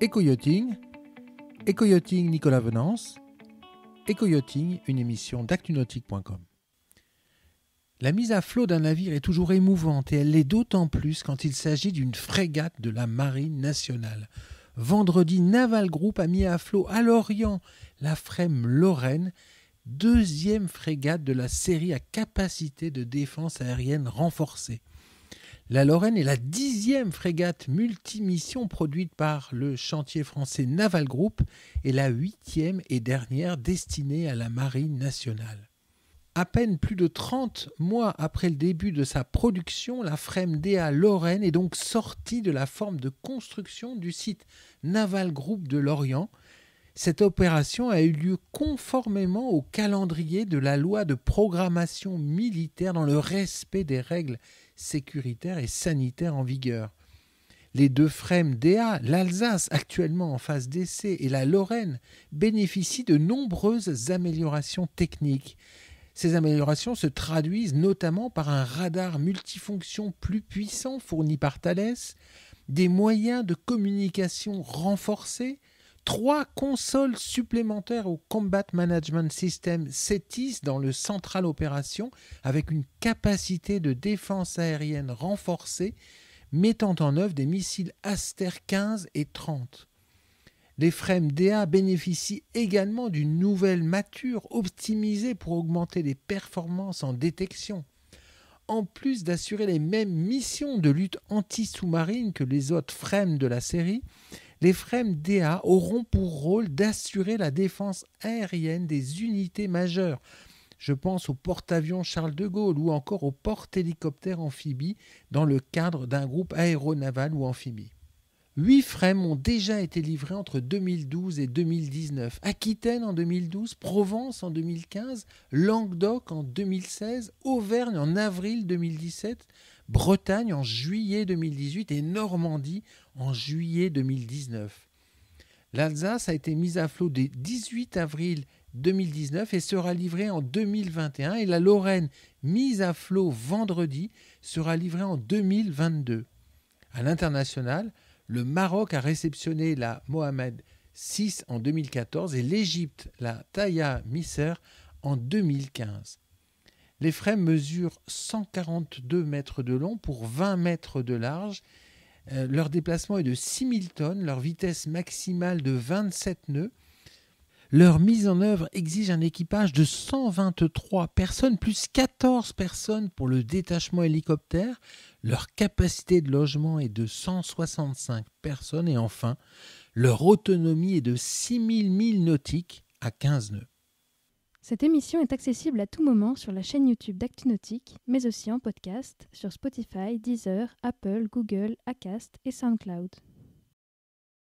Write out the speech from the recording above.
Éco-yachting, Nicolas Venance, Éco-yachting, une émission d'actunautique.com. La mise à flot d'un navire est toujours émouvante et elle l'est d'autant plus quand il s'agit d'une frégate de la Marine nationale. Vendredi, Naval Group a mis à flot à Lorient la Frème Lorraine, deuxième frégate de la série à capacité de défense aérienne renforcée. La Lorraine est la 10e frégate multimission produite par le chantier français Naval Group et la 8e et dernière destinée à la Marine nationale. À peine plus de 30 mois après le début de sa production, la Frème DA Lorraine est donc sortie de la forme de construction du site Naval Group de Lorient. Cette opération a eu lieu conformément au calendrier de la loi de programmation militaire dans le respect des règles sécuritaires et sanitaires en vigueur. Les deux frèmes DA, l'Alsace actuellement en phase d'essai et la Lorraine, bénéficient de nombreuses améliorations techniques. Ces améliorations se traduisent notamment par un radar multifonction plus puissant fourni par Thales, des moyens de communication renforcés, 3 consoles supplémentaires au Combat Management System CETIS dans le Central Opération avec une capacité de défense aérienne renforcée mettant en œuvre des missiles Aster 15 et 30. Les frèmes DA bénéficient également d'une nouvelle mâture optimisée pour augmenter les performances en détection. En plus d'assurer les mêmes missions de lutte anti-sous-marine que les autres frèmes de la série, les frèmes DA auront pour rôle d'assurer la défense aérienne des unités majeures. Je pense au porte-avions Charles de Gaulle ou encore au porte-hélicoptères amphibie dans le cadre d'un groupe aéronaval ou amphibie. 8 frèmes ont déjà été livrés entre 2012 et 2019. Aquitaine en 2012, Provence en 2015, Languedoc en 2016, Auvergne en avril 2017, Bretagne en juillet 2018 et Normandie en juillet 2019. L'Alsace a été mise à flot dès 18 avril 2019 et sera livrée en 2021 et la Lorraine, mise à flot vendredi, sera livrée en 2022. À l'international, le Maroc a réceptionné la Mohamed VI en 2014 et l'Égypte la Taya Misser en 2015. Les frèmes mesurent 142 mètres de long pour 20 mètres de large. Leur déplacement est de 6000 tonnes, leur vitesse maximale de 27 nœuds. Leur mise en œuvre exige un équipage de 123 personnes, plus 14 personnes pour le détachement hélicoptère. Leur capacité de logement est de 165 personnes et enfin, leur autonomie est de 6000 milles nautiques à 15 nœuds. Cette émission est accessible à tout moment sur la chaîne YouTube d'ActuNautique, mais aussi en podcast sur Spotify, Deezer, Apple, Google, Acast et SoundCloud.